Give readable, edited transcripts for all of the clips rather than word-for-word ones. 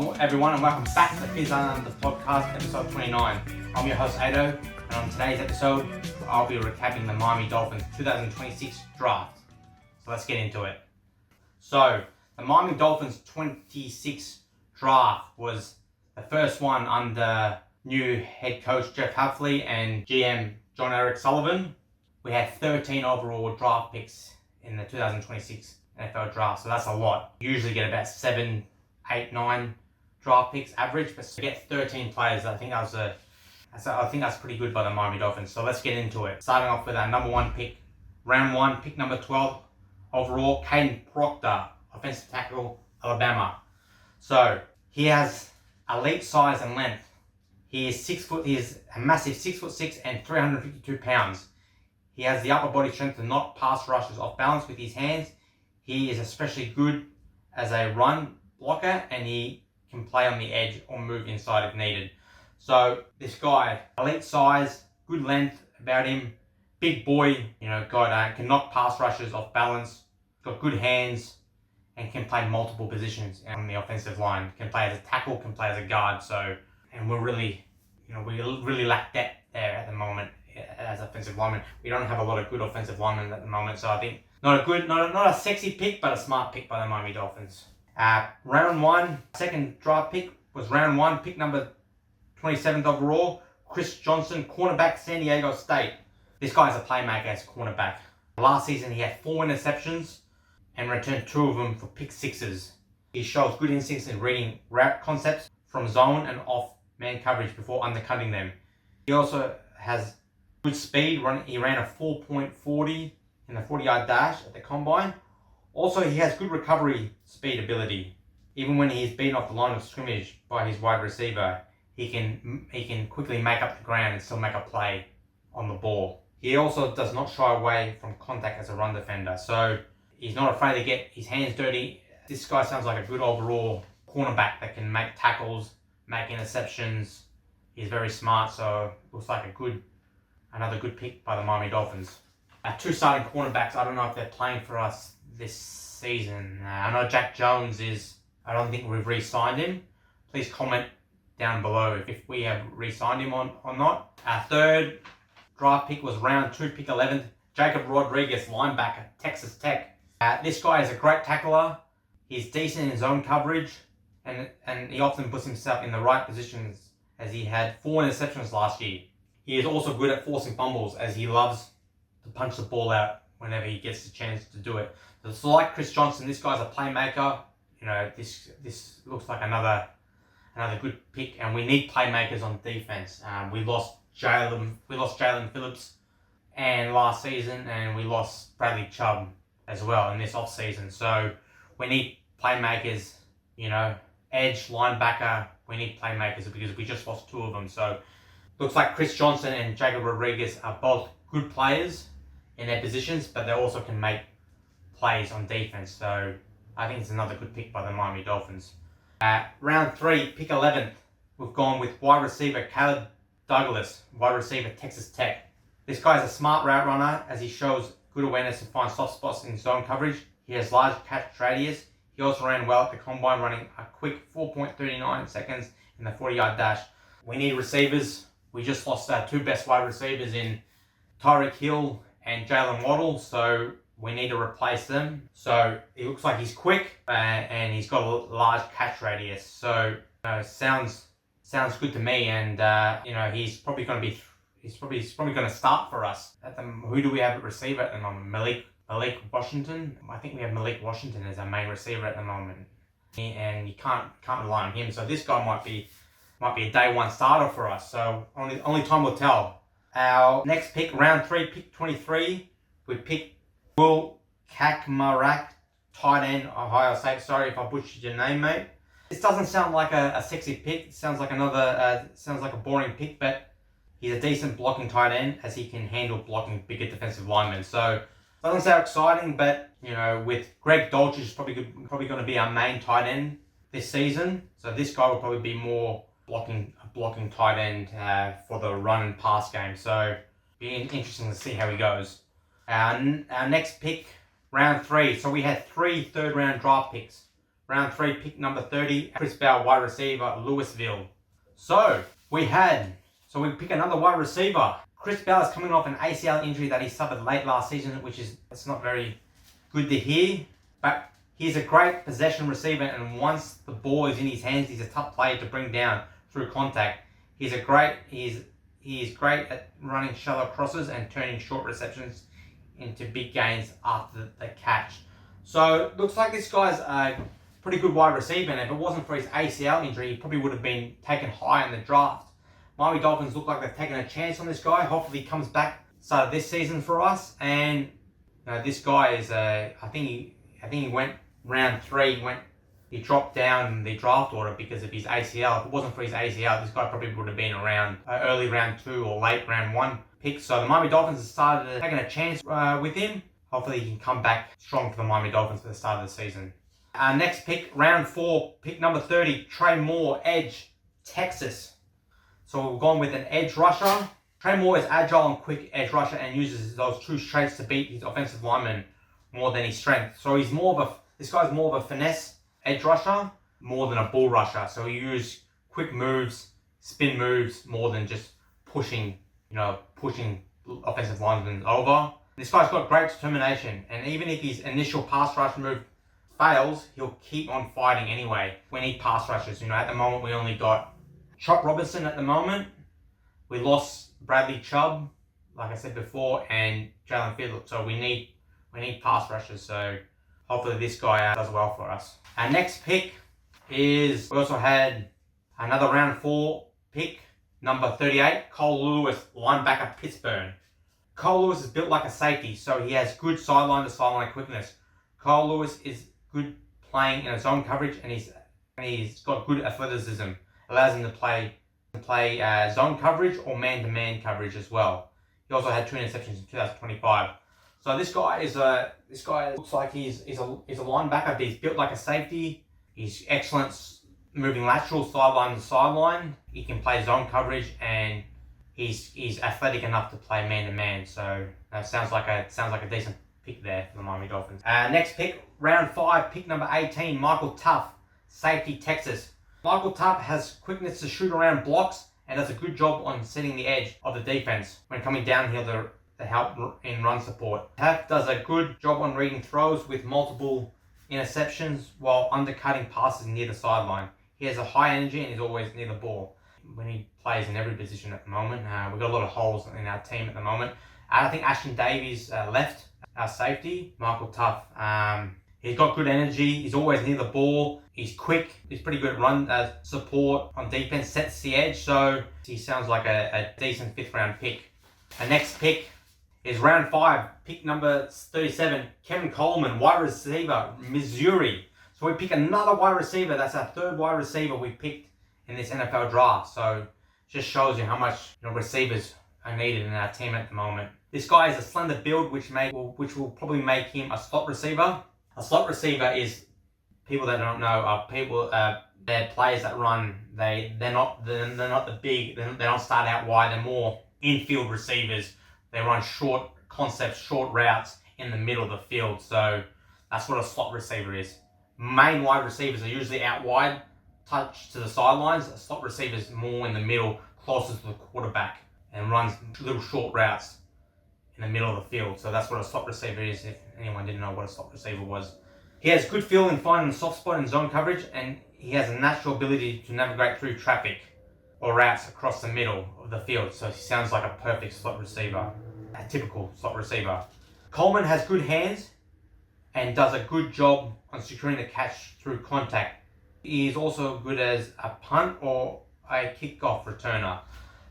Hello everyone and welcome back to the Fizz the podcast, episode 29. I'm your host Ado, and on today's episode I'll be recapping the Miami Dolphins 2026 draft. So let's get into it. So the Miami Dolphins 26 draft was the first one under new head coach Jeff Hafley and GM John Eric Sullivan. We had 13 overall draft picks in the 2026 NFL draft, so that's a lot. You usually get about 7, 8, 9 draft picks average, but to get 13 players, I think that's pretty good by the Miami Dolphins. So let's get into it. Starting off with our number 1 pick, round 1, pick number 12 overall, Caden Proctor, offensive tackle, Alabama. So he has elite size and length. He is a massive 6'6" and 352 pounds. He has the upper body strength to knock pass rushers off balance with his hands. He is especially good as a run blocker, and he can play on the edge or move inside if needed. So this guy, elite size, good length about him, big boy, can knock pass rushers off balance, got good hands, and can play multiple positions on the offensive line. Can play as a tackle, can play as a guard. And we really lack depth there at the moment as offensive linemen. We don't have a lot of good offensive linemen at the moment. So I think not a sexy pick, but a smart pick by the Miami Dolphins. Round 1, second draft pick was round 1, pick number 27th overall, Chris Johnson, cornerback, San Diego State. This guy is a playmaker as a cornerback. Last season he had 4 interceptions and returned 2 of them for pick sixes. He shows good instincts in reading route concepts from zone and off man coverage before undercutting them. He also has good speed. He ran a 4.40 in the 40-yard dash at the combine. Also, he has good recovery speed ability. Even when he is beaten off the line of scrimmage by his wide receiver, he can quickly make up the ground and still make a play on the ball. He also does not shy away from contact as a run defender, so he's not afraid to get his hands dirty. This guy sounds like a good overall cornerback that can make tackles, make interceptions. He's very smart, so looks like another good pick by the Miami Dolphins. Our 2 starting cornerbacks, I don't know if they're playing for us this season. I know Jack Jones is. I don't think we've re-signed him. Please comment down below if we have re-signed him or not. Our third draft pick was round 2, pick 11th, Jacob Rodriguez, linebacker, Texas Tech. This guy is a great tackler. He's decent in zone coverage, and he often puts himself in the right positions, as he had 4 interceptions last year. He is also good at forcing fumbles, as he loves to punch the ball out whenever he gets the chance to do it. So like Chris Johnson, this guy's a playmaker. This looks like another good pick, and we need playmakers on defense. We lost Jalen Phillips and last season, and we lost Bradley Chubb as well in this off season. So we need playmakers. Edge, linebacker. We need playmakers because we just lost 2 of them. So looks like Chris Johnson and Jacob Rodriguez are both good players in their positions, but they also can make plays on defense. So I think it's another good pick by the Miami Dolphins. Round 3, pick 11th, we've gone with wide receiver Caleb Douglas, wide receiver Texas Tech. This guy is a smart route runner, as he shows good awareness to find soft spots in zone coverage. He has large catch radius. He also ran well at the combine, running a quick 4.39 seconds in the 40-yard dash. We need receivers. We just lost our 2 best wide receivers in Tyreek Hill and Jalen Waddle, so we need to replace them. So it looks like he's quick and he's got a large catch radius. So sounds good to me. And he's probably going to start for us. Who do we have at receiver at the moment? Malik Washington. I think we have Malik Washington as our main receiver at the moment, and you can't rely on him. So this guy might be a day 1 starter for us. So only time will tell. Our next pick, round 3, pick 23, we pick Will Kakmarak, tight end, Ohio State. Sorry if I butchered your name, mate. This doesn't sound like a sexy pick. It sounds like a boring pick, but he's a decent blocking tight end, as he can handle blocking bigger defensive linemen. So doesn't sound exciting, but with Greg Dolchich probably going to be our main tight end this season. So this guy will probably be more blocking tight end for the run and pass game. So be interesting to see how he goes. Our next pick, round 3. So we had 3 third round draft picks. round 3, pick number 30, Chris Bell, wide receiver, Louisville. So we pick another wide receiver. Chris Bell is coming off an ACL injury that he suffered late last season, which is it's not very good to hear. But he's a great possession receiver, and once the ball is in his hands, he's a tough player to bring down through contact. He is great at running shallow crosses and turning short receptions into big gains after the catch. So looks like this guy's a pretty good wide receiver, and if it wasn't for his ACL injury, he probably would have been taken high in the draft. Miami Dolphins look like they've taken a chance on this guy. Hopefully he comes back start of this season for us. And this guy is I think he went round 3. He dropped down in the draft order because of his ACL. If it wasn't for his ACL, this guy probably would have been around early round 2 or late round 1 pick. So the Miami Dolphins have started taking a chance with him. Hopefully he can come back strong for the Miami Dolphins for the start of the season. Next pick, round 4, pick number 30, Trey Moore, edge, Texas. So we've gone with an edge rusher. Trey Moore is agile and quick edge rusher and uses those true traits to beat his offensive linemen more than his strength. So this guy's more of a finesse edge rusher more than a bull rusher. So he uses quick moves, spin moves more than just pushing offensive linemen over. This guy's got great determination, and even if his initial pass rush move fails, he'll keep on fighting anyway. We need pass rushers. At the moment we only got Chop Robinson at the moment. We lost Bradley Chubb, like I said before, and Jalen Phillips. So we need pass rushers. So hopefully this guy does well for us. Our next pick is, we also had another round 4 pick, number 38, Cole Lewis, linebacker, Pittsburgh. Cole Lewis is built like a safety, so he has good sideline to sideline quickness. Cole Lewis is good playing in a zone coverage, and he's got good athleticism. Allows him to play zone coverage or man-to-man coverage as well. He also had 2 interceptions in 2025. So this guy looks like he's a linebacker, but he's built like a safety. He's excellent moving lateral sideline to sideline. He can play zone coverage, and he's athletic enough to play man-to-man. So that sounds like a decent pick there for the Miami Dolphins. Next pick, round 5, pick number 18, Michael Tuff, safety, Texas. Michael Tuff has quickness to shoot around blocks and does a good job on setting the edge of the defense when coming downhill to help in run support. Tuff does a good job on reading throws with multiple interceptions while undercutting passes near the sideline. He has a high energy and is always near the ball. When he plays in every position at the moment. We've got a lot of holes in our team at the moment. I think Ashton Davies left our safety. Michael Tuff. He's got good energy. He's always near the ball. He's quick. He's pretty good run support on defense. Sets the edge. So he sounds like a decent 5th round pick. The next pick is round 5. Pick number 37. Kevin Coleman, wide receiver, Missouri. So we pick another wide receiver. That's our 3rd wide receiver we picked in this NFL draft. So just shows you how much receivers are needed in our team at the moment. This guy is a slender build, which will probably make him a slot receiver. A slot receiver is, people that don't know, are they're players that run. They're not the big. They don't start out wide. They're more infield receivers. They run short concepts, short routes in the middle of the field. So that's what a slot receiver is. Main wide receivers are usually out wide, touch to the sidelines. A slot receiver is more in the middle, closest to the quarterback, and runs little short routes in the middle of the field. So that's what a slot receiver is, if anyone didn't know what a slot receiver was. He has good feel in finding the soft spot in zone coverage, and he has a natural ability to navigate through traffic or routes across the middle of the field. So he sounds like a perfect slot receiver, a typical slot receiver. Coleman has good hands and does a good job on securing the catch through contact. He is also good as a punt or a kickoff returner.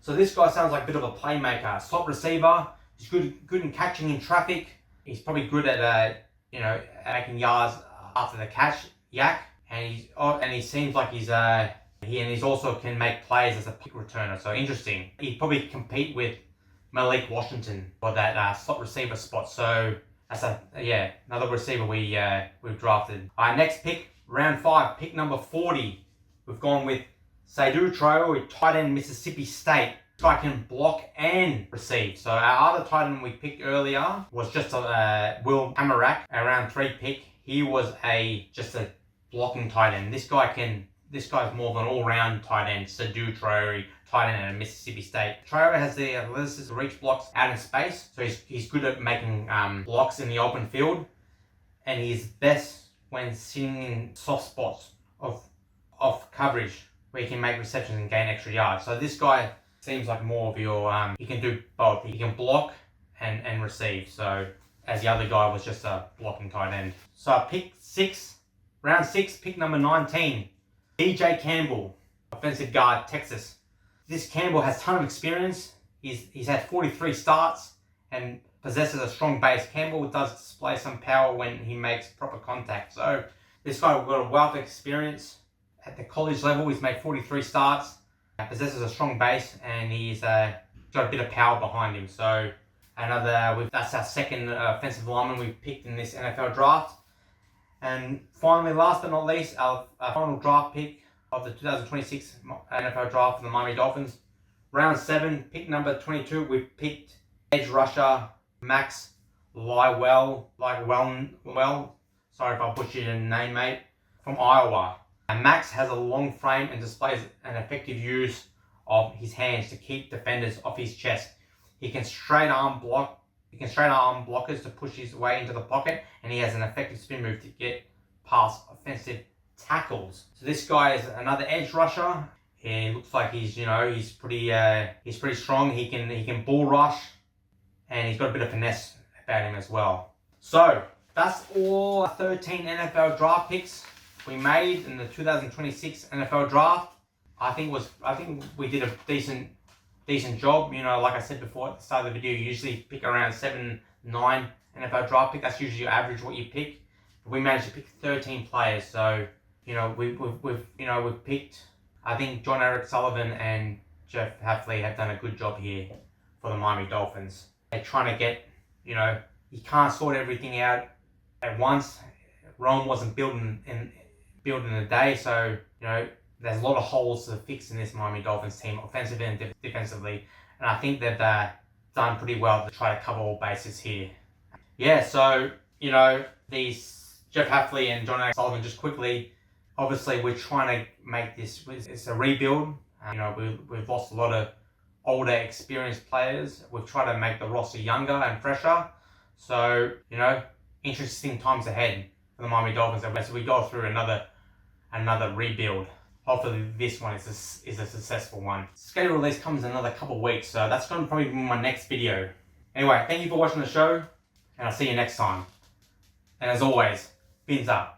So this guy sounds like a bit of a playmaker. Slot receiver. He's good in catching in traffic. He's probably good at making yards after the catch, and he seems like he's also can make plays as a kick returner. So interesting. He'd probably compete with Malik Washington for that slot receiver spot. So that's another receiver we've drafted. Our next pick, round 5, pick number 40. We've gone with Seydou Traore, tight end, Mississippi State. This guy can block and receive. So our other tight end we picked earlier was just Will Amarak, a round 3 pick. He was just a blocking tight end. This guy's more of an all-round tight end. Sadu Traore, tight end at Mississippi State. Traore has the athleticism to reach blocks out in space, so he's good at making blocks in the open field, and he's best when sitting in soft spots of coverage where he can make receptions and gain extra yards. So this guy seems like more of your, he can do both. He can block and receive. So as the other guy was just a blocking tight end. So pick 6, round 6, pick number 19, DJ Campbell, offensive guard, Texas. This Campbell has a ton of experience. He's had 43 starts and possesses a strong base. Campbell does display some power when he makes proper contact. So this guy got a wealth of experience. At the college level, he's made 43 starts, possesses a strong base, and he's got a bit of power behind him. So that's our second offensive lineman we've picked in this NFL draft. And finally, last but not least, our final draft pick of the 2026 NFL draft for the Miami Dolphins. Round 7, pick number 22, we've picked edge rusher Max Lywell. Sorry if I butchered your name, mate. From Iowa. And Max has a long frame and displays an effective use of his hands to keep defenders off his chest. He can straight arm blockers to push his way into the pocket, and he has an effective spin move to get past offensive tackles. So this guy is another edge rusher. He looks like he's pretty strong. He can bull rush, and he's got a bit of finesse about him as well. So that's all 13 NFL draft picks we made in the 2026 NFL draft. I think we did a decent job. You know, like I said before at the start of the video, you usually pick around 7-9 NFL draft pick. That's usually your average what you pick. But we managed to pick 13 players. So you know we've picked. I think John Eric Sullivan and Jeff Hafley have done a good job here for the Miami Dolphins. They're trying to get, you can't sort everything out at once. Rome wasn't built in a day, so there's a lot of holes to fix in this Miami Dolphins team, offensively and defensively, and I think they've done pretty well to try to cover all bases here. Yeah, so these Jeff Hafley and John Eric Sullivan, just quickly, obviously we're trying to make this, it's a rebuild. We've lost a lot of older, experienced players. We've tried to make the roster younger and fresher. So interesting times ahead for the Miami Dolphins as we go through another rebuild. Hopefully this one is a successful one. Schedule release comes in another couple of weeks, so that's going to probably be my next video. Anyway, thank you for watching the show, and I'll see you next time. And as always, fins up.